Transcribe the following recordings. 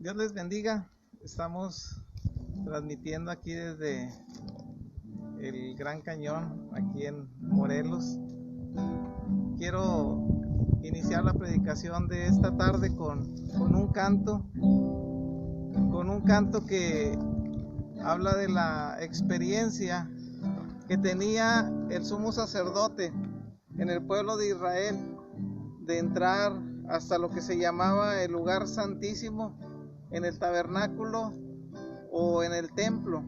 Dios les bendiga. Estamos transmitiendo aquí desde el Gran Cañón, aquí en Morelos. Quiero iniciar la predicación de esta tarde con un canto que habla de la experiencia que tenía el sumo sacerdote en el pueblo de Israel de entrar hasta lo que se llamaba el lugar santísimo en el tabernáculo o en el templo.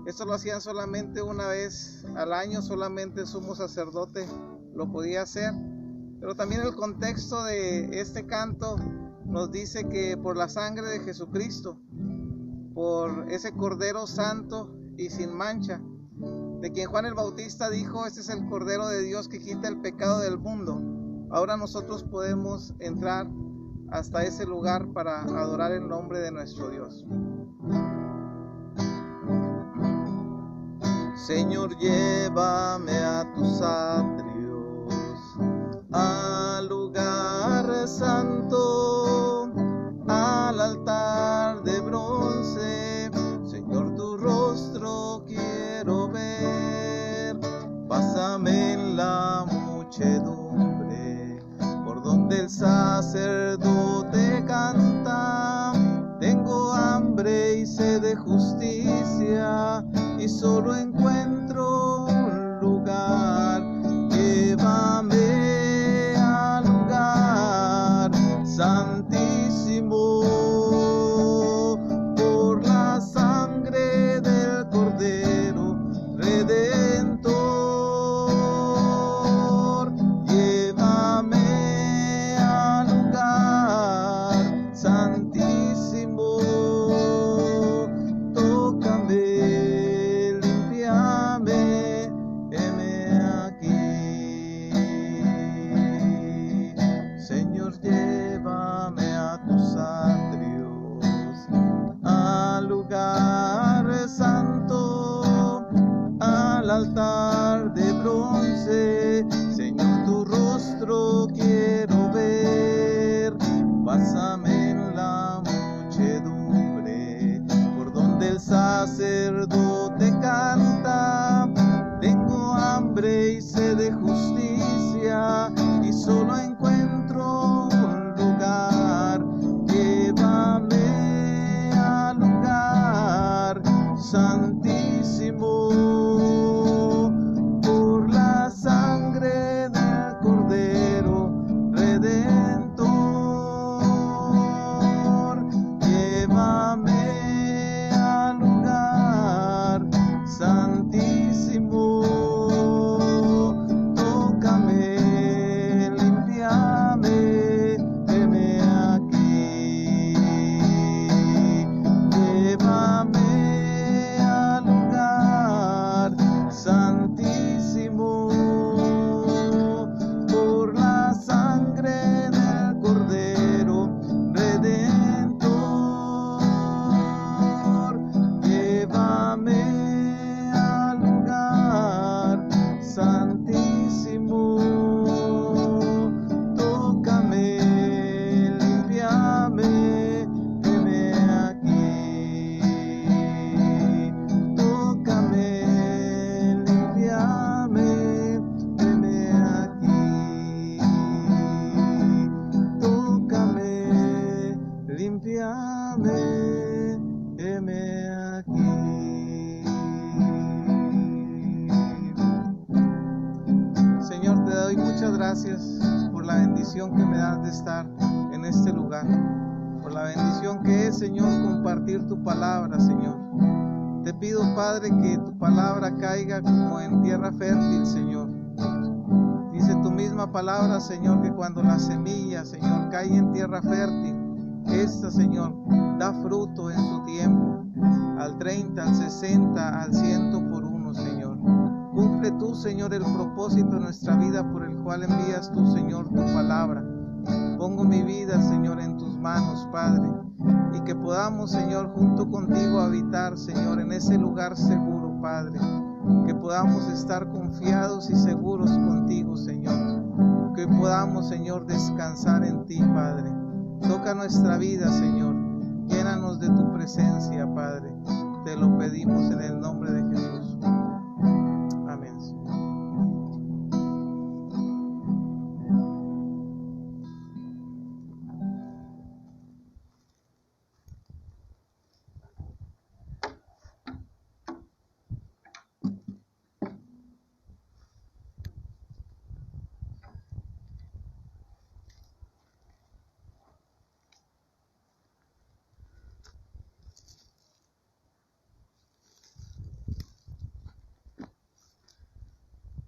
Esto lo hacían solamente una vez al año, solamente el sumo sacerdote lo podía hacer. Pero también el contexto de este canto nos dice que por la sangre de Jesucristo, por ese Cordero Santo y sin mancha, de quien Juan el Bautista dijo: este es el Cordero de Dios que quita el pecado del mundo. Ahora nosotros podemos entrar hasta ese lugar para adorar el nombre de nuestro Dios. Señor, llévame a tus atrios, al lugar santo, al altar de bronce. Señor, tu rostro quiero ver. Pásame en la muchedumbre, por donde el sacerdote canta. Tengo hambre y sed de justicia, y solo encuentro un lugar. Llévame al lugar santísimo, por la sangre del Cordero Redentor. Llévame al lugar santísimo, tócame, limpiame, heme aquí. Señor, llévame a tus atrios, al lugar santo, al altar de bronce. Señor, tu rostro quiero ver. Pásame en la muchedumbre, por donde el sacerdote canta. Tengo hambre y sed de justicia, y solo encuentro un lugar. Llévame al lugar santísimo, por la sangre del Cordero Redentor. Llévame al lugar santísimo, tócame, limpiame, heme aquí. Llévame al lugar santísimo, por la sangre del Cordero Redentor. Llévame al lugar santísimo, tócame, limpiame, heme aquí. Tócame, limpiame, heme aquí. Tócame, limpiame, heme aquí. Señor, te doy muchas gracias por la bendición que me das de estar en este lugar, por la bendición que es, Señor, compartir tu palabra, Señor. Te pido, Padre, que tu palabra caiga como en tierra fértil, Señor. Dice tu misma palabra, Señor, que cuando la semilla, Señor, cae en tierra fértil, esta, Señor, da fruto en su tiempo, al 30, al 60, al 100 por uno, Señor. Cumple tú, Señor, el propósito de nuestra vida por el cual envías tú, Señor, tu palabra. Pongo mi vida, Señor, en tus manos, Padre, y que podamos, Señor, junto contigo habitar, Señor, en ese lugar seguro, Padre. Que podamos estar confiados y seguros contigo, Señor. Que podamos, Señor, descansar en ti, Padre. Toca nuestra vida, Señor. Llénanos de tu presencia, Padre. Te lo pedimos en el nombre de Jesús. Amén.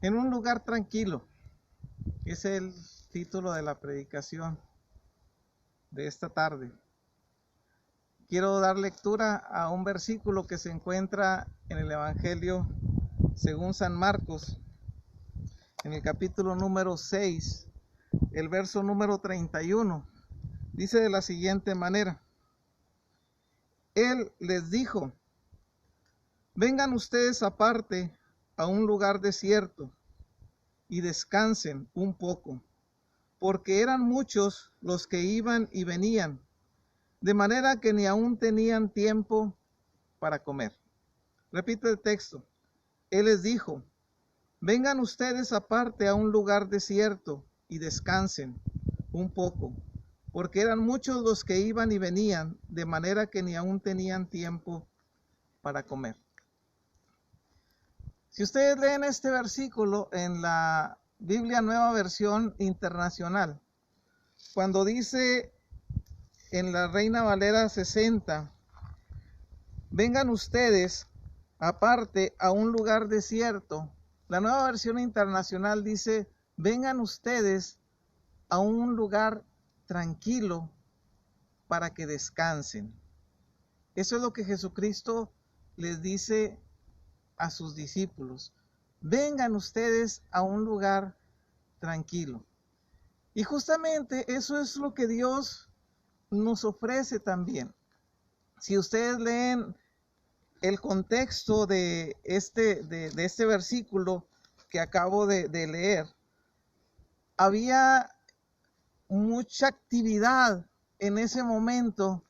En un lugar tranquilo, es el título de la predicación de esta tarde. Quiero dar lectura a un versículo que se encuentra en el Evangelio según San Marcos, en el capítulo número 6, el verso número 31. Dice de la siguiente manera: Él les dijo: vengan ustedes aparte a un lugar desierto y descansen un poco, porque eran muchos los que iban y venían, de manera que ni aún tenían tiempo para comer. Repite el texto. Él les dijo: vengan ustedes aparte a un lugar desierto y descansen un poco, porque eran muchos los que iban y venían, de manera que ni aún tenían tiempo para comer. Si ustedes leen este versículo en la Biblia Nueva Versión Internacional, cuando dice en la Reina Valera 60, vengan ustedes aparte a un lugar desierto, la Nueva Versión Internacional dice: vengan ustedes a un lugar tranquilo para que descansen. Eso es lo que Jesucristo les dice a sus discípulos: vengan ustedes a un lugar tranquilo. Y justamente eso es lo que Dios nos ofrece también. Si ustedes leen el contexto de este versículo que acabo de leer, había mucha actividad en ese momento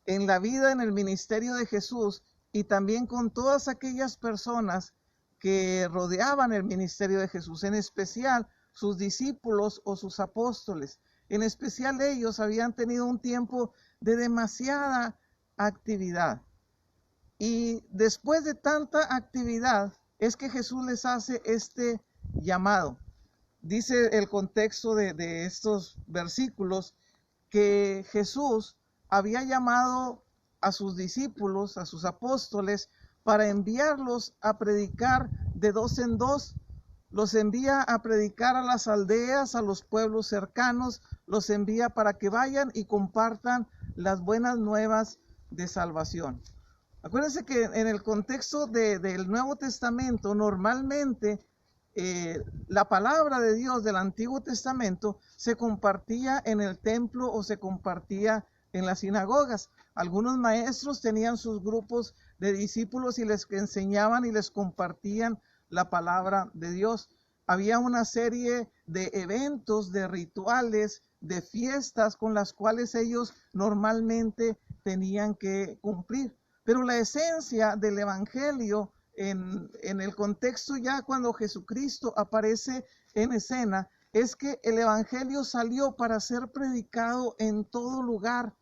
en la vida, en el ministerio de Jesús, y también con todas aquellas personas que rodeaban el ministerio de Jesús, en especial sus discípulos o sus apóstoles. En especial ellos habían tenido un tiempo de demasiada actividad. Y después de tanta actividad es que Jesús les hace este llamado. Dice el contexto de estos versículos que Jesús había llamado a sus discípulos, a sus apóstoles, para enviarlos a predicar de dos en dos. Los envía a predicar a las aldeas, a los pueblos cercanos, los envía para que vayan y compartan las buenas nuevas de salvación. Acuérdense que en el contexto del Nuevo Testamento, normalmente la palabra de Dios del Antiguo Testamento se compartía en el templo o se compartía en las sinagogas. Algunos maestros tenían sus grupos de discípulos y les enseñaban y les compartían la palabra de Dios. Había una serie de eventos, de rituales, de fiestas con las cuales ellos normalmente tenían que cumplir. Pero la esencia del evangelio en el contexto ya cuando Jesucristo aparece en escena es que el evangelio salió para ser predicado en todo lugar,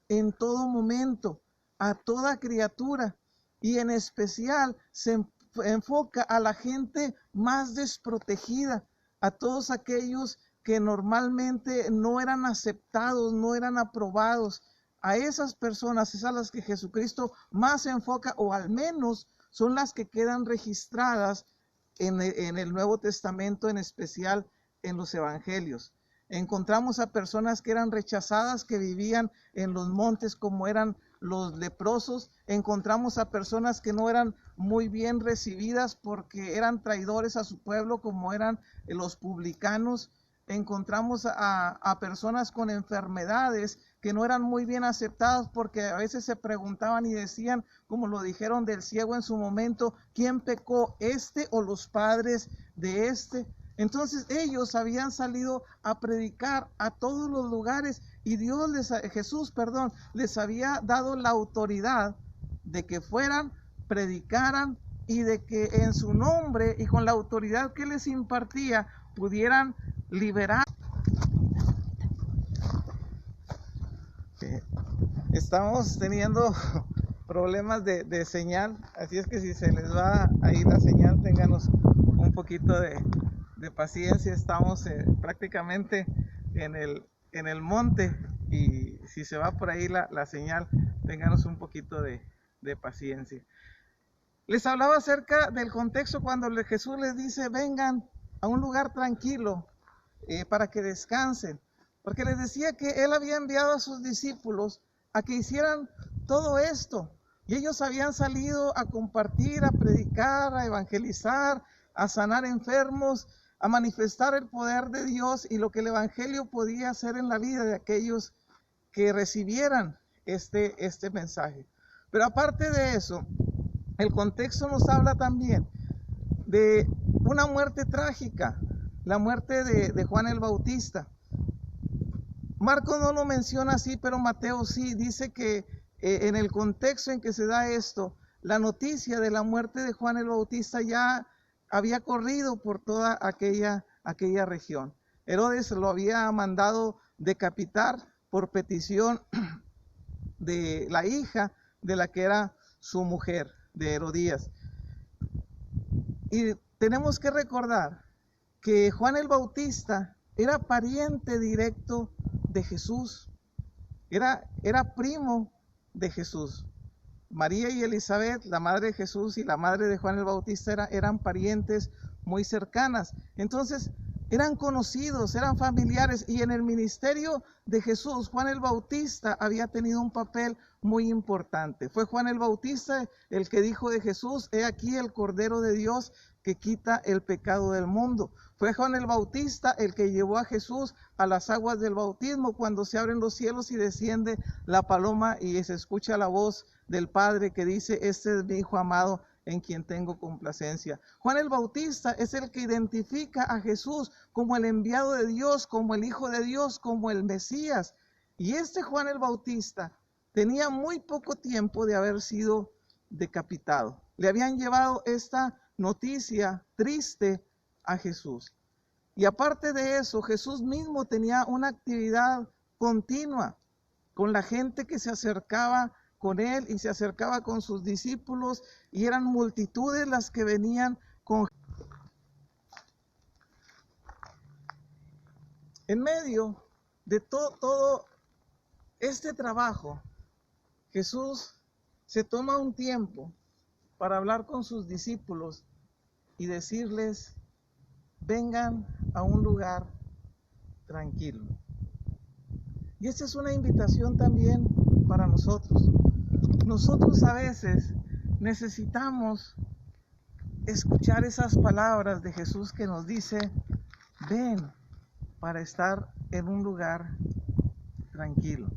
en todo momento, a toda criatura, y en especial se enfoca a la gente más desprotegida, a todos aquellos que normalmente no eran aceptados, no eran aprobados. A esas personas es a las que Jesucristo más se enfoca, o al menos son las que quedan registradas en el Nuevo Testamento, en especial en los evangelios. Encontramos a personas que eran rechazadas, que vivían en los montes como eran los leprosos. Encontramos a personas que no eran muy bien recibidas porque eran traidores a su pueblo, como eran los publicanos. Encontramos a personas con enfermedades que no eran muy bien aceptadas porque a veces se preguntaban y decían, como lo dijeron del ciego en su momento: ¿quién pecó, este o los padres de este? Entonces ellos habían salido a predicar a todos los lugares y Jesús les había dado la autoridad de que fueran, predicaran y de que en su nombre y con la autoridad que les impartía pudieran liberar. Estamos teniendo problemas de señal, así es que si se les va ahí la señal, ténganos un poquito de paciencia. Estamos prácticamente en el monte y si se va por ahí la señal, ténganos un poquito de paciencia. Les hablaba acerca del contexto cuando Jesús les dice: vengan a un lugar tranquilo para que descansen, porque les decía que Él había enviado a sus discípulos a que hicieran todo esto, y ellos habían salido a compartir, a predicar, a evangelizar, a sanar enfermos, a manifestar el poder de Dios y lo que el evangelio podía hacer en la vida de aquellos que recibieran este mensaje. Pero aparte de eso, el contexto nos habla también de una muerte trágica, la muerte de Juan el Bautista. Marcos no lo menciona así, pero Mateo sí. Dice que en el contexto en que se da esto, la noticia de la muerte de Juan el Bautista ya había corrido por toda aquella región. Herodes lo había mandado decapitar por petición de la hija de la que era su mujer, de Herodías. Y tenemos que recordar que Juan el Bautista era pariente directo de Jesús, era primo de Jesús. María y Elizabeth, la madre de Jesús y la madre de Juan el Bautista, eran parientes muy cercanas. Entonces eran conocidos, eran familiares, y en el ministerio de Jesús, Juan el Bautista había tenido un papel muy importante. Fue Juan el Bautista el que dijo de Jesús: he aquí el Cordero de Dios que quita el pecado del mundo. Fue Juan el Bautista el que llevó a Jesús a las aguas del bautismo, cuando se abren los cielos y desciende la paloma y se escucha la voz del Padre que dice: este es mi Hijo amado, en quien tengo complacencia. Juan el Bautista es el que identifica a Jesús como el enviado de Dios, como el Hijo de Dios, como el Mesías. Y Juan el Bautista tenía muy poco tiempo de haber sido decapitado. Le habían llevado esta noticia triste a Jesús. Y aparte de eso, Jesús mismo tenía una actividad continua con la gente que se acercaba con él y se acercaba con sus discípulos, y eran multitudes las que venían con. En medio de todo este trabajo, Jesús se toma un tiempo para hablar con sus discípulos y decirles: vengan a un lugar tranquilo. Y esta es una invitación también para nosotros. Nosotros a veces necesitamos escuchar esas palabras de Jesús que nos dice: ven, para estar en un lugar tranquilo.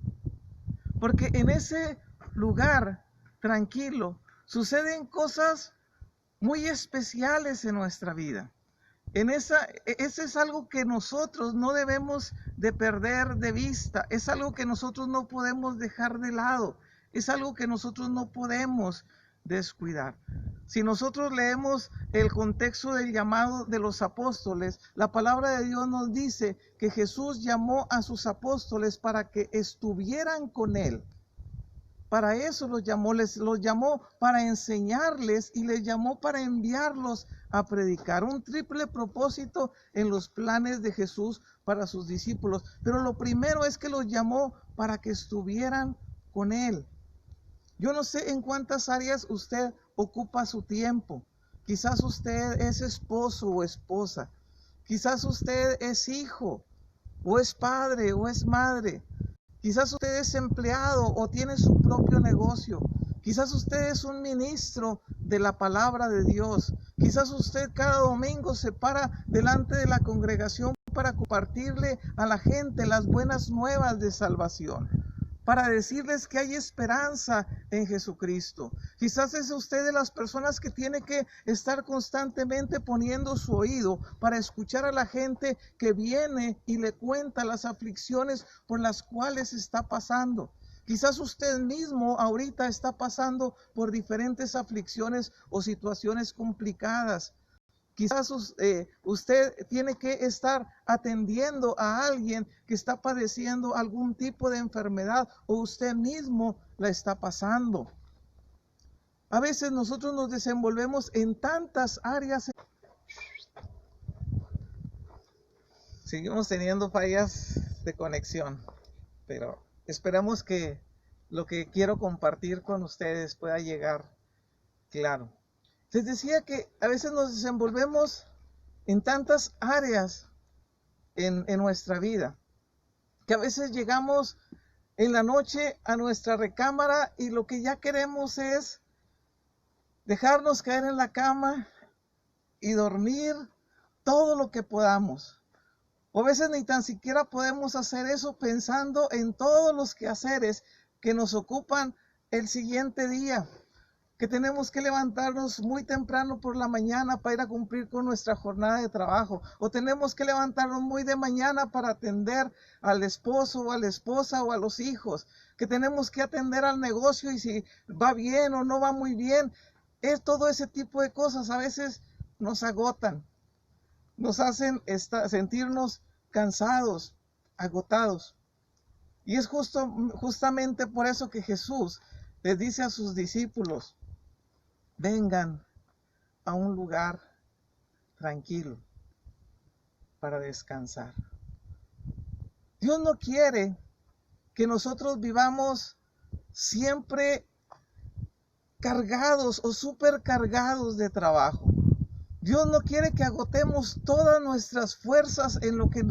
Porque en ese lugar tranquilo suceden cosas muy especiales en nuestra vida. Ese es algo que nosotros no debemos de perder de vista, es algo que nosotros no podemos dejar de lado, es algo que nosotros no podemos descuidar. Si nosotros leemos el contexto del llamado de los apóstoles, la palabra de Dios nos dice que Jesús llamó a sus apóstoles para que estuvieran con él. Para eso los llamó para enseñarles y les llamó para enviarlos a predicar. Un triple propósito en los planes de Jesús para sus discípulos. Pero lo primero es que los llamó para que estuvieran con él. Yo no sé en cuántas áreas usted ocupa su tiempo. Quizás usted es esposo o esposa. Quizás usted es hijo, o es padre, o es madre. Quizás usted es empleado o tiene su propio negocio. Quizás usted es un ministro de la palabra de Dios. Quizás usted cada domingo se para delante de la congregación para compartirle a la gente las buenas nuevas de salvación. para decirles que hay esperanza en Jesucristo. Quizás es usted de las personas que tiene que estar constantemente poniendo su oído para escuchar a la gente que viene y le cuenta las aflicciones por las cuales está pasando. Quizás usted mismo ahorita está pasando por diferentes aflicciones o situaciones complicadas. Quizás usted tiene que estar atendiendo a alguien que está padeciendo algún tipo de enfermedad o usted mismo la está pasando. A veces nosotros nos desenvolvemos en tantas áreas. Seguimos teniendo fallas de conexión, pero esperamos que lo que quiero compartir con ustedes pueda llegar claro. Les decía que a veces nos desenvolvemos en tantas áreas en nuestra vida, que a veces llegamos en la noche a nuestra recámara y lo que ya queremos es dejarnos caer en la cama y dormir todo lo que podamos. O a veces ni tan siquiera podemos hacer eso pensando en todos los quehaceres que nos ocupan el siguiente día, que tenemos que levantarnos muy temprano por la mañana para ir a cumplir con nuestra jornada de trabajo, o tenemos que levantarnos muy de mañana para atender al esposo o a la esposa o a los hijos, que tenemos que atender al negocio y si va bien o no va muy bien. Es todo ese tipo de cosas a veces nos agotan, nos hacen sentirnos cansados, agotados. Y es justamente por eso que Jesús les dice a sus discípulos: vengan a un lugar tranquilo para descansar. Dios no quiere que nosotros vivamos siempre cargados o supercargados de trabajo. Dios no quiere que agotemos todas nuestras fuerzas en lo que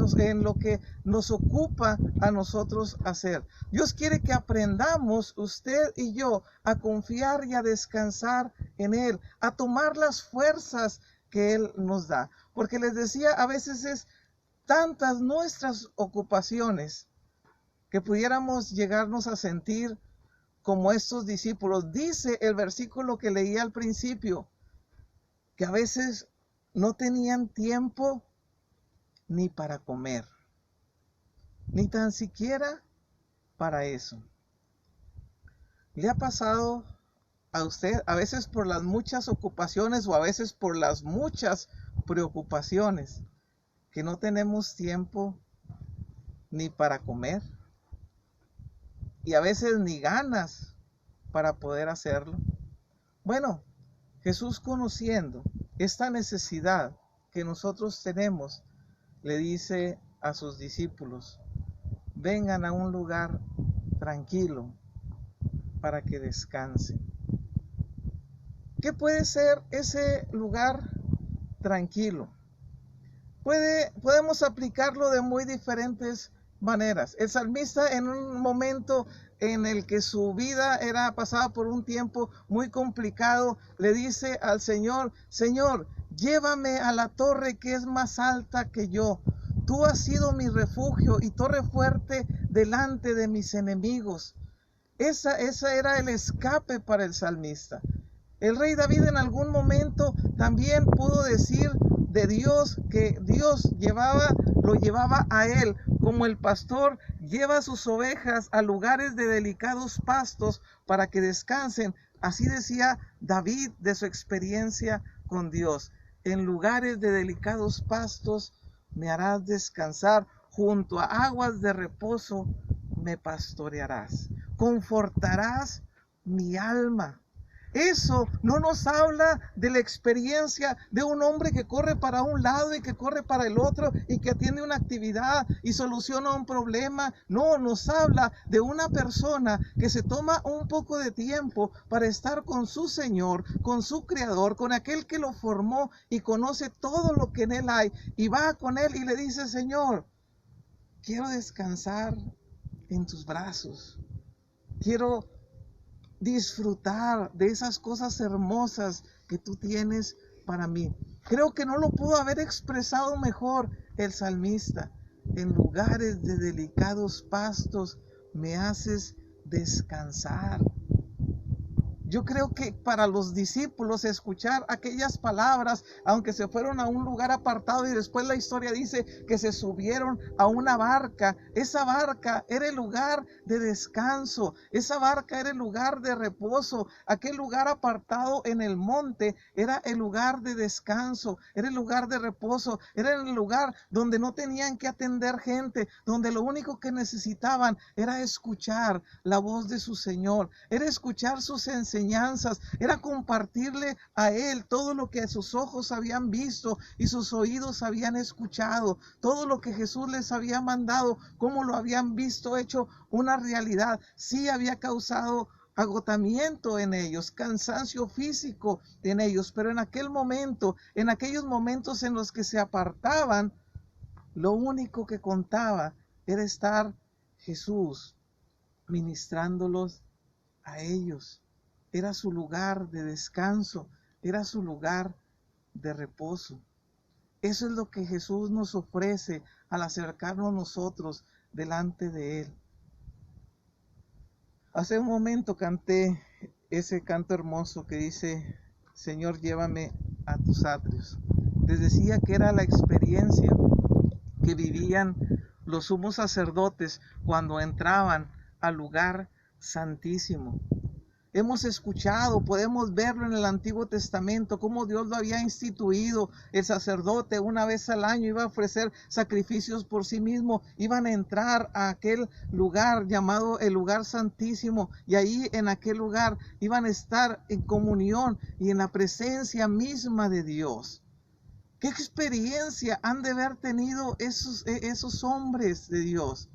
nos ocupa a nosotros hacer. Dios quiere que aprendamos, usted y yo, a confiar y a descansar en Él, a tomar las fuerzas que Él nos da. Porque les decía, a veces es tantas nuestras ocupaciones que pudiéramos llegarnos a sentir como estos discípulos. Dice el versículo que leí al principio, que a veces no tenían tiempo ni para comer, ni tan siquiera para eso. ¿Le ha pasado a usted, a veces por las muchas ocupaciones o a veces por las muchas preocupaciones, que no tenemos tiempo ni para comer y a veces ni ganas para poder hacerlo? Bueno, Jesús, conociendo esta necesidad que nosotros tenemos, le dice a sus discípulos: vengan a un lugar tranquilo para que descansen. ¿Qué puede ser ese lugar tranquilo? Podemos aplicarlo de muy diferentes maneras. El salmista, en un momento en el que su vida era pasada por un tiempo muy complicado, le dice al Señor: Señor, llévame a la torre que es más alta que yo. Tú has sido mi refugio y torre fuerte delante de mis enemigos. Esa era el escape para el salmista. El rey David en algún momento también pudo decir de Dios que Dios lo llevaba a él, como el pastor lleva a sus ovejas a lugares de delicados pastos para que descansen. Así decía David de su experiencia con Dios: en lugares de delicados pastos me harás descansar, junto a aguas de reposo me pastorearás, confortarás mi alma. Eso no nos habla de la experiencia de un hombre que corre para un lado y que corre para el otro y que atiende una actividad y soluciona un problema. No, nos habla de una persona que se toma un poco de tiempo para estar con su Señor, con su Creador, con aquel que lo formó y conoce todo lo que en él hay, y va con él y le dice: Señor, quiero descansar en tus brazos, quiero disfrutar de esas cosas hermosas que tú tienes para mí. Creo que no lo pudo haber expresado mejor el salmista: en lugares de delicados pastos me haces descansar. Yo creo que para los discípulos escuchar aquellas palabras, aunque se fueron a un lugar apartado y después la historia dice que se subieron a una barca, esa barca era el lugar de descanso, esa barca era el lugar de reposo, aquel lugar apartado en el monte era el lugar de descanso, era el lugar de reposo, era el lugar donde no tenían que atender gente, donde lo único que necesitaban era escuchar la voz de su Señor, era escuchar sus enseñanzas, era compartirle a Él todo lo que sus ojos habían visto y sus oídos habían escuchado, todo lo que Jesús les había mandado, cómo lo habían visto hecho una realidad. Sí había causado agotamiento en ellos, cansancio físico en ellos, pero en aquel momento, en aquellos momentos en los que se apartaban, lo único que contaba era estar Jesús ministrándolos a ellos. Era su lugar de descanso, era su lugar de reposo. Eso es lo que Jesús nos ofrece al acercarnos nosotros delante de Él. Hace un momento canté ese canto hermoso que dice: Señor, llévame a tus atrios. Les decía que era la experiencia que vivían los sumos sacerdotes cuando entraban al lugar santísimo. Hemos escuchado, podemos verlo en el Antiguo Testamento, cómo Dios lo había instituido. El sacerdote una vez al año iba a ofrecer sacrificios por sí mismo, iban a entrar a aquel lugar llamado el lugar santísimo, y ahí en aquel lugar iban a estar en comunión y en la presencia misma de Dios. ¿Qué experiencia han de haber tenido esos hombres de Dios?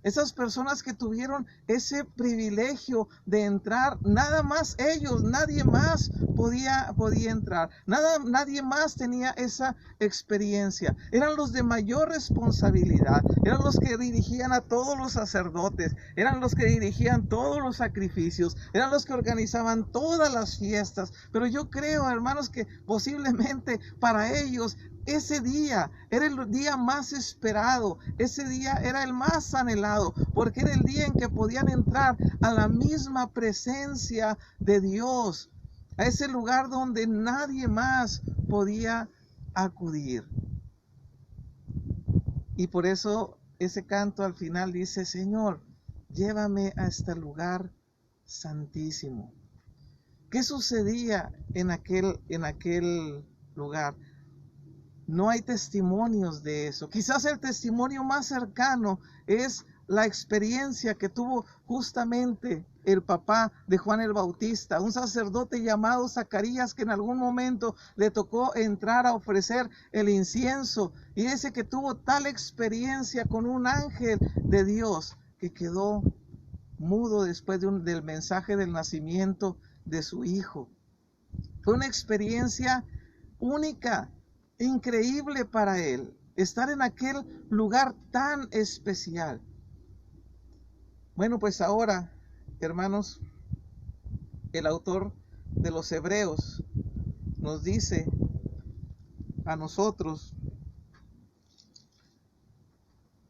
Esas personas que tuvieron ese privilegio de entrar, nada más ellos, nadie más podía entrar, nadie más tenía esa experiencia. Eran los de mayor responsabilidad, eran los que dirigían a todos los sacerdotes, eran los que dirigían todos los sacrificios, eran los que organizaban todas las fiestas. Pero yo creo, hermanos, que posiblemente para ellos ese día era el día más esperado, ese día era el más anhelado, porque era el día en que podían entrar a la misma presencia de Dios, a ese lugar donde nadie más podía acudir. Y por eso ese canto al final dice: Señor, llévame a este lugar santísimo. ¿Qué sucedía en aquel lugar? No hay testimonios de eso. Quizás el testimonio más cercano es la experiencia que tuvo justamente el papá de Juan el Bautista, un sacerdote llamado Zacarías, que en algún momento le tocó entrar a ofrecer el incienso, y dice que tuvo tal experiencia con un ángel de Dios que quedó mudo después del mensaje del nacimiento de su hijo. Fue una experiencia única, increíble para él, estar en aquel lugar tan especial. Bueno, pues ahora, hermanos, el autor de los Hebreos nos dice a nosotros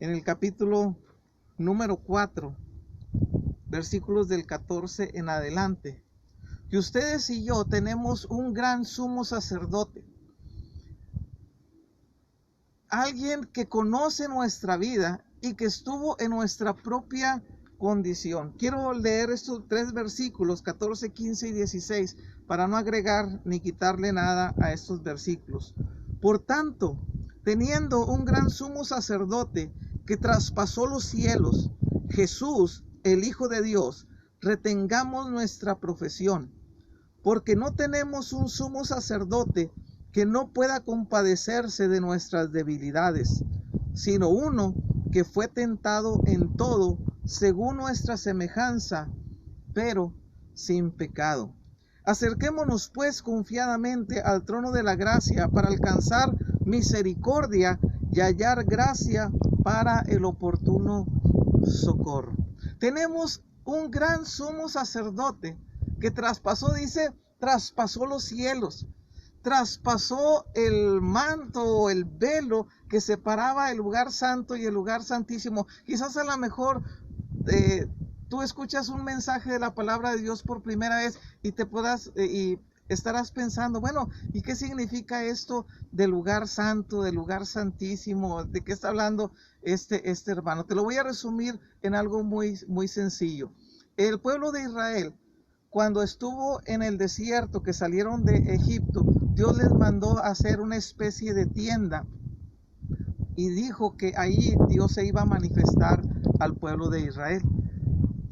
en el capítulo número 4, versículos del 14 en adelante, que ustedes y yo tenemos un gran sumo sacerdote, alguien que conoce nuestra vida y que estuvo en nuestra propia condición. Quiero leer estos 3 versículos, 14, 15 y 16, para no agregar ni quitarle nada a estos versículos. Por tanto, teniendo un gran sumo sacerdote que traspasó los cielos, Jesús, el Hijo de Dios, retengamos nuestra profesión, porque no tenemos un sumo sacerdote que no pueda compadecerse de nuestras debilidades, sino uno que fue tentado en todo según nuestra semejanza, pero sin pecado. Acerquémonos pues confiadamente al trono de la gracia para alcanzar misericordia y hallar gracia para el oportuno socorro. Tenemos un gran sumo sacerdote que traspasó los cielos, traspasó el manto o el velo que separaba el lugar santo y el lugar santísimo. Quizás a lo mejor tú escuchas un mensaje de la palabra de Dios por primera vez y y estarás pensando, bueno, ¿y qué significa esto del lugar santo, del lugar santísimo? ¿De qué está hablando este hermano? Te lo voy a resumir en algo muy, muy sencillo. El pueblo de Israel, cuando estuvo en el desierto, que salieron de Egipto, Dios les mandó a hacer una especie de tienda y dijo que ahí Dios se iba a manifestar al pueblo de Israel.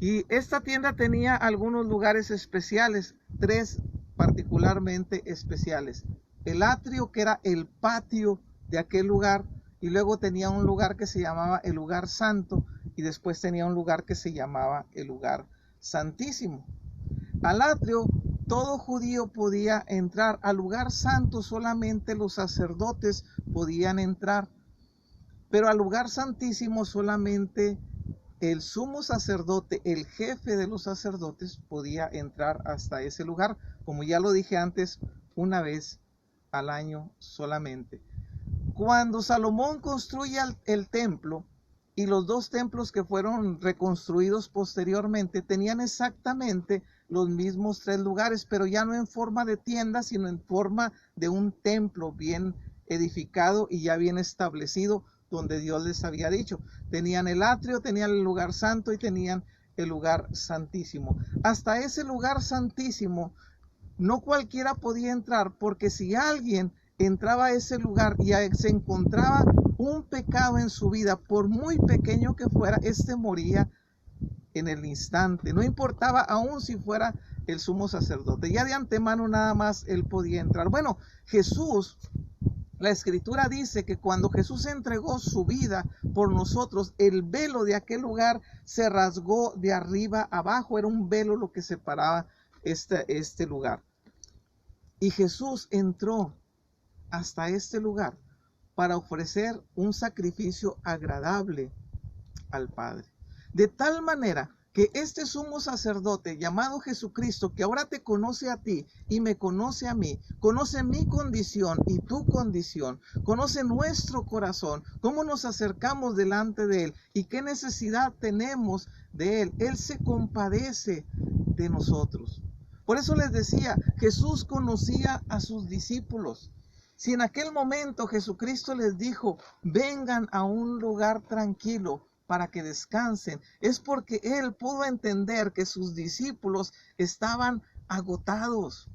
Y esta tienda tenía algunos lugares especiales, 3 particularmente especiales. El atrio, que era el patio de aquel lugar, y luego tenía un lugar que se llamaba el lugar santo, y después tenía un lugar que se llamaba el lugar santísimo. Al atrio todo judío podía entrar, al lugar santo solamente los sacerdotes podían entrar, pero al lugar santísimo solamente el sumo sacerdote, el jefe de los sacerdotes, podía entrar hasta ese lugar, como ya lo dije antes, una vez al año solamente. Cuando Salomón construye el templo, y los 2 templos que fueron reconstruidos posteriormente tenían exactamente los mismos 3 lugares, pero ya no en forma de tienda, sino en forma de un templo bien edificado y ya bien establecido, donde Dios les había dicho. Tenían el atrio, tenían el lugar santo y tenían el lugar santísimo. Hasta ese lugar santísimo no cualquiera podía entrar, porque si alguien entraba a ese lugar y se encontraba un pecado en su vida, por muy pequeño que fuera, este moría en el instante. No importaba aún si fuera el sumo sacerdote. Ya de antemano nada más él podía entrar. Bueno, Jesús, la escritura dice que cuando Jesús entregó su vida por nosotros, el velo de aquel lugar se rasgó de arriba abajo. Era un velo lo que separaba este lugar. Y Jesús entró hasta este lugar para ofrecer un sacrificio agradable al Padre. De tal manera que este sumo sacerdote llamado Jesucristo, que ahora te conoce a ti y me conoce a mí, conoce mi condición y tu condición, conoce nuestro corazón, cómo nos acercamos delante de Él y qué necesidad tenemos de Él. Él se compadece de nosotros. Por eso les decía, Jesús conocía a sus discípulos. Si en aquel momento Jesucristo les dijo, vengan a un lugar tranquilo para que descansen, es porque Él pudo entender que sus discípulos estaban agotados.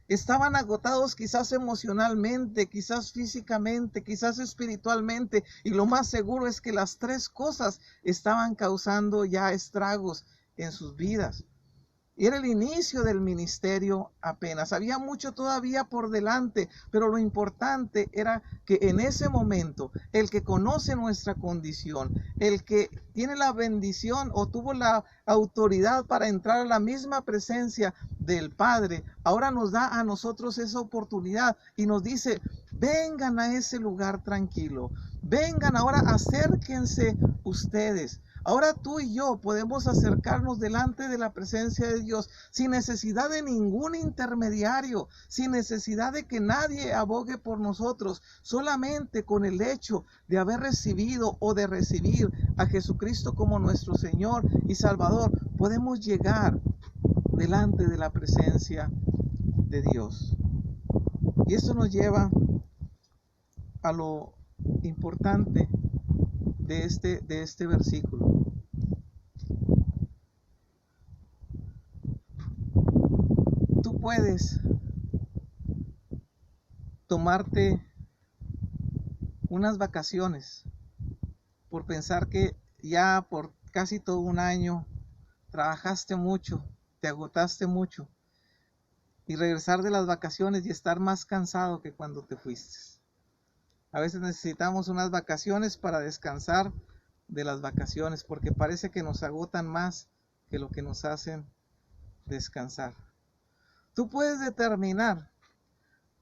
Estaban agotados quizás emocionalmente, quizás físicamente, quizás espiritualmente, y lo más seguro es que las 3 cosas estaban causando ya estragos en sus vidas. Y era el inicio del ministerio apenas. Había mucho todavía por delante, pero lo importante era que en ese momento, el que conoce nuestra condición, el que tiene la bendición o tuvo la autoridad para entrar a la misma presencia del Padre, ahora nos da a nosotros esa oportunidad y nos dice, vengan a ese lugar tranquilo, vengan ahora, acérquense ustedes. Ahora tú y yo podemos acercarnos delante de la presencia de Dios sin necesidad de ningún intermediario, sin necesidad de que nadie abogue por nosotros, solamente con el hecho de haber recibido o de recibir a Jesucristo como nuestro Señor y Salvador, podemos llegar delante de la presencia de Dios. Y esto nos lleva a lo importante de este versículo. Tú puedes tomarte unas vacaciones por pensar que ya por casi todo un año trabajaste mucho, te agotaste mucho, y regresar de las vacaciones y estar más cansado que cuando te fuiste. A veces necesitamos unas vacaciones para descansar de las vacaciones, porque parece que nos agotan más que lo que nos hacen descansar. Tú puedes determinar,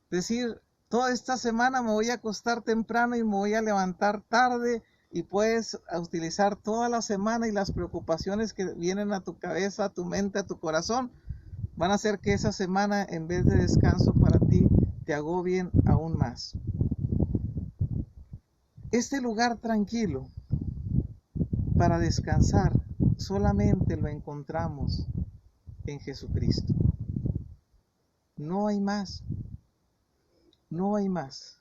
decir, toda esta semana me voy a acostar temprano y me voy a levantar tarde, y puedes utilizar toda la semana, y las preocupaciones que vienen a tu cabeza, a tu mente, a tu corazón, van a hacer que esa semana, en vez de descanso para ti, te agobien aún más. Este lugar tranquilo para descansar solamente lo encontramos en Jesucristo. No hay más. No hay más.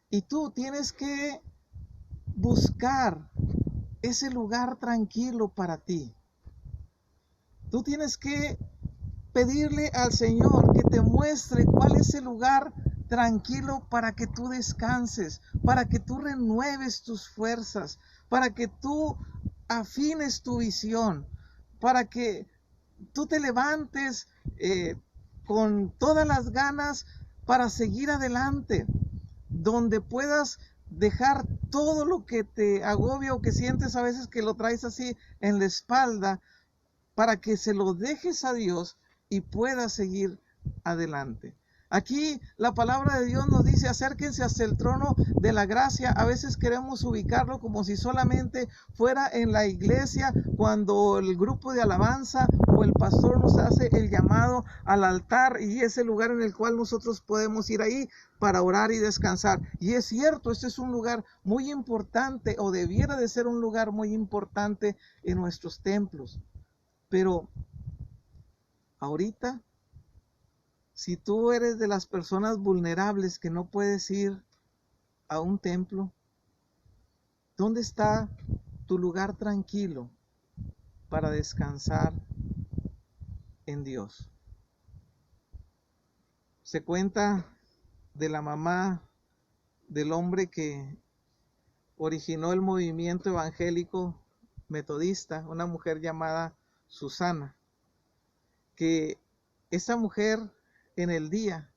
Y tú tienes que buscar ese lugar tranquilo para ti. Tú tienes que pedirle al Señor que te muestre cuál es el lugar tranquilo para que tú descanses, para que tú renueves tus fuerzas, para que tú afines tu visión, para que tú te levantes con todas las ganas para seguir adelante, donde puedas dejar todo lo que te agobia o que sientes a veces que lo traes así en la espalda, para que se lo dejes a Dios y puedas seguir adelante. Aquí la palabra de Dios nos dice: acérquense hasta el trono de la gracia. A veces queremos ubicarlo como si solamente fuera en la iglesia, cuando el grupo de alabanza o el pastor nos hace el llamado al altar, y es el lugar en el cual nosotros podemos ir ahí para orar y descansar. Y es cierto, este es un lugar muy importante, o debiera de ser un lugar muy importante en nuestros templos. Pero ahorita, si tú eres de las personas vulnerables que no puedes ir a un templo, ¿dónde está tu lugar tranquilo para descansar en Dios? Se cuenta de la mamá del hombre que originó el movimiento evangélico metodista, una mujer llamada Susana, que esa mujer, en el día,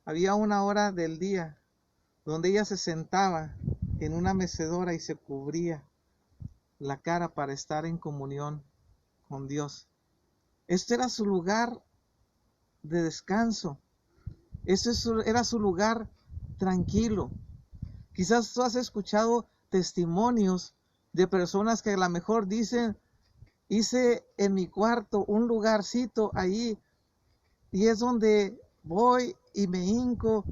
había una hora del día donde ella se sentaba en una mecedora y se cubría la cara para estar en comunión con Dios. Este era su lugar de descanso. Era su lugar tranquilo. Quizás tú has escuchado testimonios de personas que a lo mejor dicen: hice en mi cuarto un lugarcito ahí, y es donde voy y me hinco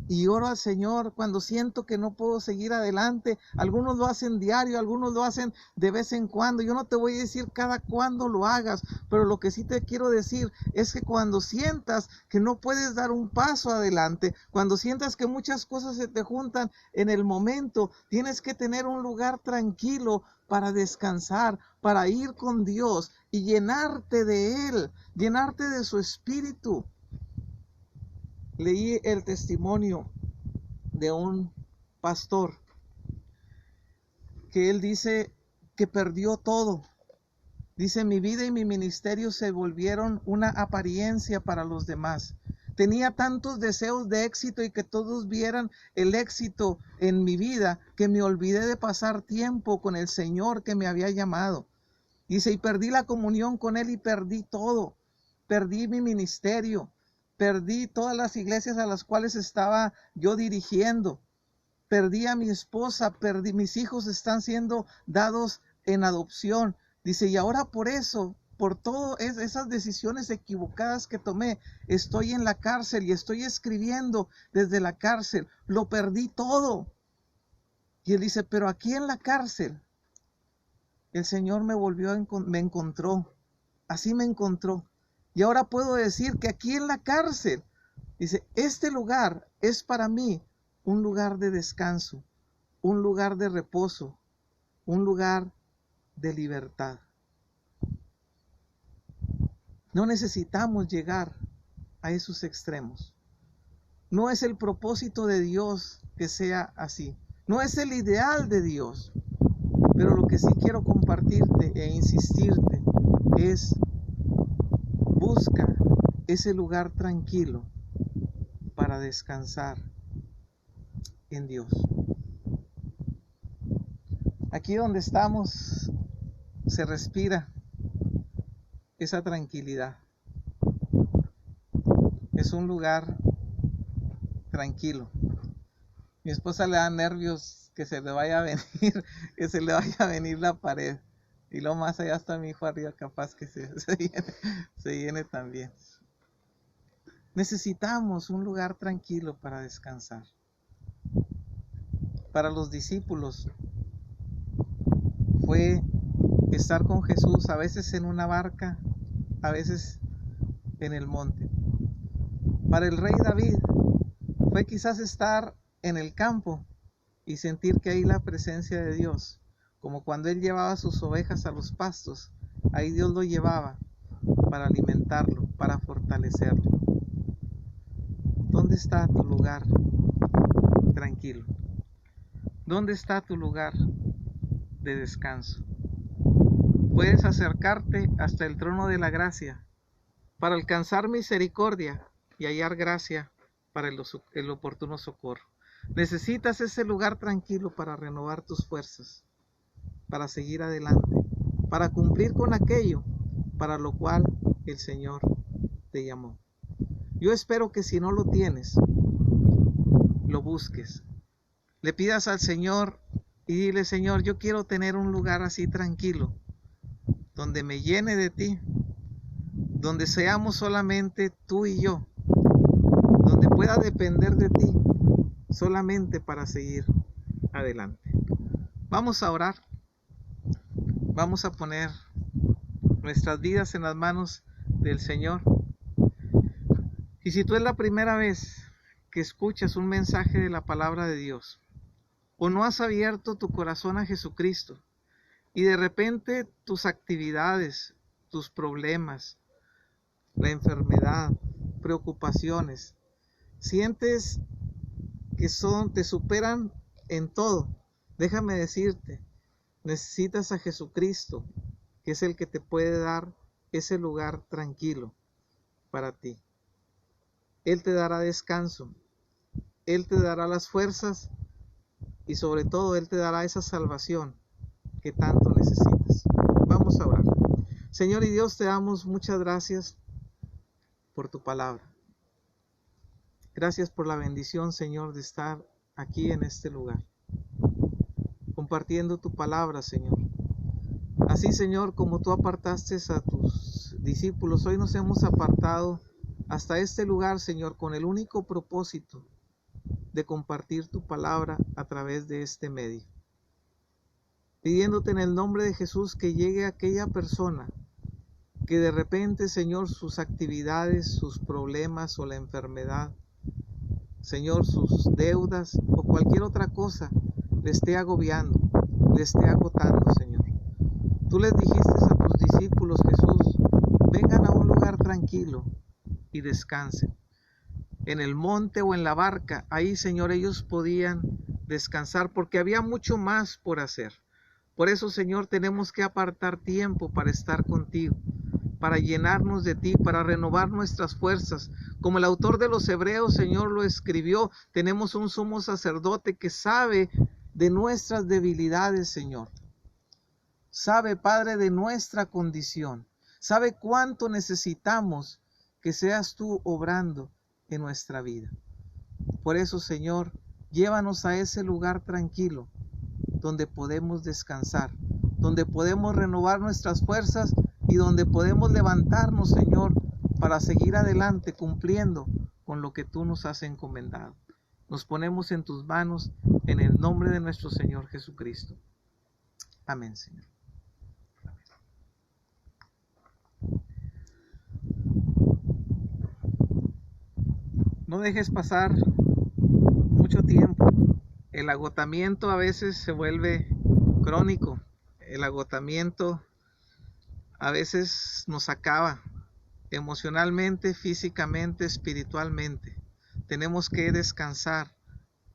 y oro al Señor cuando siento que no puedo seguir adelante. Algunos lo hacen diario, algunos lo hacen de vez en cuando. Yo no te voy a decir cada cuándo lo hagas, pero lo que sí te quiero decir es que cuando sientas que no puedes dar un paso adelante, cuando sientas que muchas cosas se te juntan en el momento, tienes que tener un lugar tranquilo para descansar, para ir con Dios y llenarte de Él, llenarte de su Espíritu. Leí el testimonio de un pastor que él dice que perdió todo. Dice: mi vida y mi ministerio se volvieron una apariencia para los demás. Tenía tantos deseos de éxito y que todos vieran el éxito en mi vida, que me olvidé de pasar tiempo con el Señor que me había llamado. Dice: y perdí la comunión con Él y perdí todo. Perdí mi ministerio. Perdí todas las iglesias a las cuales estaba yo dirigiendo. Perdí a mi esposa, mis hijos están siendo dados en adopción. Dice: y ahora por eso, por todas esas decisiones equivocadas que tomé, estoy en la cárcel y estoy escribiendo desde la cárcel. Lo perdí todo. Y él dice: pero aquí en la cárcel, el Señor me encontró. Así me encontró. Y ahora puedo decir que aquí en la cárcel, dice, este lugar es para mí un lugar de descanso, un lugar de reposo, un lugar de libertad. No necesitamos llegar a esos extremos. No es el propósito de Dios que sea así. No es el ideal de Dios. Pero lo que sí quiero compartirte e insistirte es: busca ese lugar tranquilo para descansar en Dios. Aquí donde estamos se respira esa tranquilidad. Es un lugar tranquilo. Mi esposa le da nervios que se le vaya a venir, que se le vaya a venir la pared. Y lo más allá está mi hijo arriba, capaz que se llene también. Necesitamos un lugar tranquilo para descansar. Para los discípulos fue estar con Jesús, a veces en una barca, a veces en el monte. Para el rey David fue quizás estar en el campo y sentir que ahí la presencia de Dios, como cuando él llevaba sus ovejas a los pastos, ahí Dios lo llevaba para alimentarlo, para fortalecerlo. ¿Dónde está tu lugar tranquilo? ¿Dónde está tu lugar de descanso? Puedes acercarte hasta el trono de la gracia para alcanzar misericordia y hallar gracia para el oportuno socorro. Necesitas ese lugar tranquilo para renovar tus fuerzas, para seguir adelante, para cumplir con aquello para lo cual el Señor te llamó. Yo espero que si no lo tienes, lo busques. Le pidas al Señor y dile: Señor, yo quiero tener un lugar así tranquilo, donde me llene de ti, donde seamos solamente tú y yo, donde pueda depender de ti solamente para seguir adelante. Vamos a orar. Vamos a poner nuestras vidas en las manos del Señor. Y si tú es la primera vez que escuchas un mensaje de la palabra de Dios, o no has abierto tu corazón a Jesucristo, y de repente tus actividades, tus problemas, la enfermedad, preocupaciones, sientes que te superan en todo, déjame decirte, necesitas a Jesucristo, que es el que te puede dar ese lugar tranquilo para ti. Él te dará descanso, Él te dará las fuerzas y sobre todo Él te dará esa salvación que tanto necesitas. Vamos a orar. Señor y Dios, te damos muchas gracias por tu palabra. Gracias por la bendición, Señor, de estar aquí en este lugar, compartiendo tu palabra, Señor. Así, Señor, como tú apartaste a tus discípulos, hoy nos hemos apartado hasta este lugar, Señor, con el único propósito de compartir tu palabra a través de este medio. Pidiéndote en el nombre de Jesús que llegue a aquella persona que de repente, Señor, sus actividades, sus problemas o la enfermedad, Señor, sus deudas o cualquier otra cosa le esté agobiando, le esté agotando, Señor. Tú les dijiste a tus discípulos, Jesús, vengan a un lugar tranquilo y descansen. En el monte o en la barca, ahí, Señor, ellos podían descansar porque había mucho más por hacer. Por eso, Señor, tenemos que apartar tiempo para estar contigo, para llenarnos de ti, para renovar nuestras fuerzas. Como el autor de los Hebreos, Señor, lo escribió, tenemos un sumo sacerdote que sabe de nuestras debilidades, Señor. Sabe, Padre, de nuestra condición. Sabe cuánto necesitamos que seas tú obrando en nuestra vida. Por eso, Señor, llévanos a ese lugar tranquilo, donde podemos descansar, donde podemos renovar nuestras fuerzas y donde podemos levantarnos, Señor, para seguir adelante cumpliendo con lo que tú nos has encomendado. Nos ponemos en tus manos en el nombre de nuestro Señor Jesucristo. Amén, Señor. No dejes pasar mucho tiempo. El agotamiento a veces se vuelve crónico. El agotamiento a veces nos acaba emocionalmente, físicamente, espiritualmente. Tenemos que descansar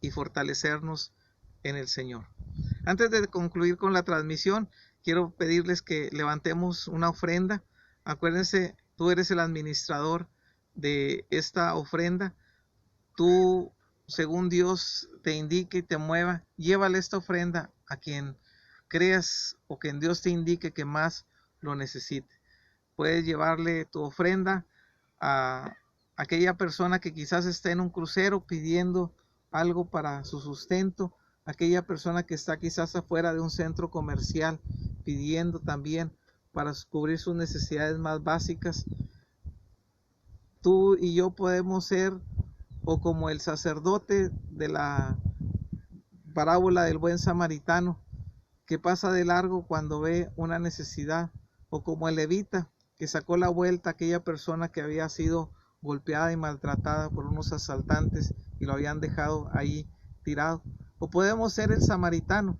y fortalecernos en el Señor. Antes de concluir con la transmisión, quiero pedirles que levantemos una ofrenda. Acuérdense, tú eres el administrador de esta ofrenda. Tú, según Dios te indique y te mueva, llévale esta ofrenda a quien creas o quien Dios te indique que más lo necesite. Puedes llevarle tu ofrenda a aquella persona que quizás está en un crucero pidiendo algo para su sustento, aquella persona que está quizás afuera de un centro comercial pidiendo también para cubrir sus necesidades más básicas. Tú y yo podemos ser o como el sacerdote de la parábola del buen samaritano, que pasa de largo cuando ve una necesidad, o como el levita que sacó la vuelta a aquella persona que había sido golpeada y maltratada por unos asaltantes y lo habían dejado ahí tirado. O podemos ser el samaritano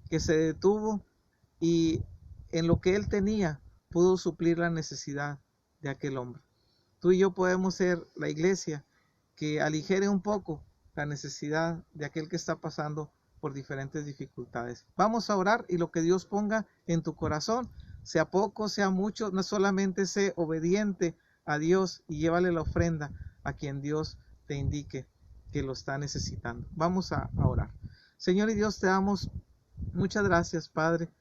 que se detuvo y en lo que él tenía pudo suplir la necesidad de aquel hombre. Tú y yo podemos ser la iglesia que aligere un poco la necesidad de aquel que está pasando por diferentes dificultades. Vamos a orar y lo que Dios ponga en tu corazón, sea poco, sea mucho, no solamente sé obediente a Dios y llévale la ofrenda a quien Dios te indique que lo está necesitando. Vamos a orar. Señor y Dios, te damos muchas gracias, Padre,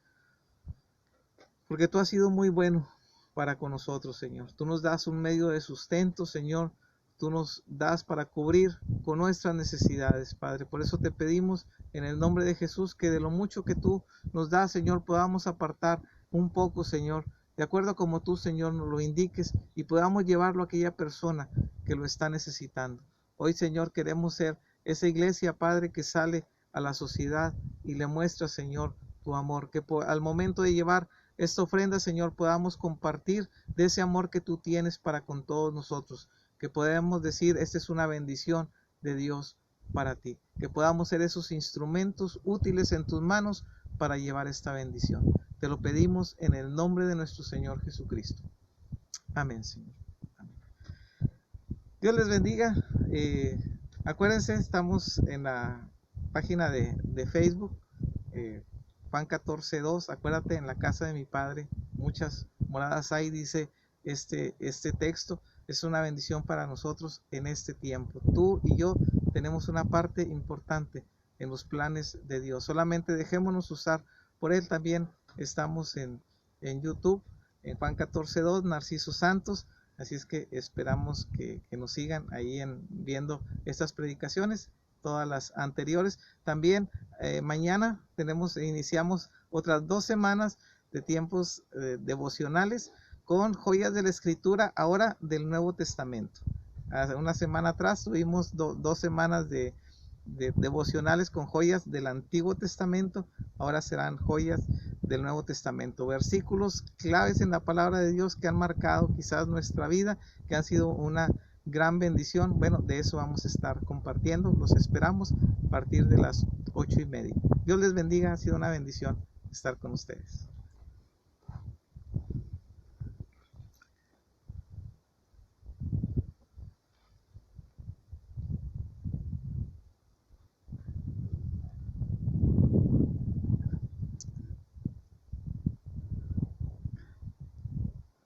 porque tú has sido muy bueno para con nosotros, Señor. Tú nos das un medio de sustento, Señor. Tú nos das para cubrir con nuestras necesidades, Padre. Por eso te pedimos en el nombre de Jesús que de lo mucho que tú nos das, Señor, podamos apartar un poco, Señor, de acuerdo a como tú, Señor, nos lo indiques y podamos llevarlo a aquella persona que lo está necesitando. Hoy, Señor, queremos ser esa iglesia, Padre, que sale a la sociedad y le muestra, Señor, tu amor. Que al momento de llevar esta ofrenda, Señor, podamos compartir de ese amor que tú tienes para con todos nosotros. Que podamos decir, esta es una bendición de Dios para ti. Que podamos ser esos instrumentos útiles en tus manos para llevar esta bendición. Te lo pedimos en el nombre de nuestro Señor Jesucristo. Amén, Señor. Amén. Dios les bendiga. Acuérdense, estamos en la página de Facebook, Juan 14:2. Acuérdate, en la casa de mi Padre muchas moradas hay, dice este texto. Es una bendición para nosotros en este tiempo. Tú y yo tenemos una parte importante en los planes de Dios. Solamente dejémonos usar por Él. También estamos en YouTube, en Juan 14:2, Narciso Santos. Así es que esperamos que nos sigan ahí viendo estas predicaciones, todas las anteriores. También mañana iniciamos otras 2 semanas de tiempos devocionales con joyas de la Escritura, ahora del Nuevo Testamento. Hace una semana atrás tuvimos 2 semanas de devocionales con joyas del Antiguo Testamento. Ahora serán joyas del Nuevo Testamento, versículos claves en la palabra de Dios que han marcado quizás nuestra vida, que han sido una gran bendición. Bueno, de eso vamos a estar compartiendo. Los esperamos a partir de las 8:30. Dios les bendiga, ha sido una bendición estar con ustedes.